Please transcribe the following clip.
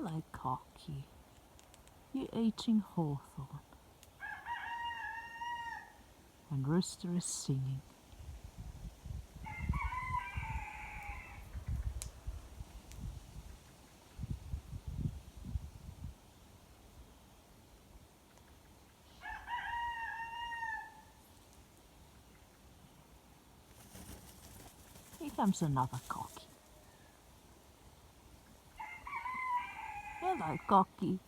Hello, Cocky. You're eating hawthorn. And Rooster is singing. Here comes another Cocky. Hello, Cocky.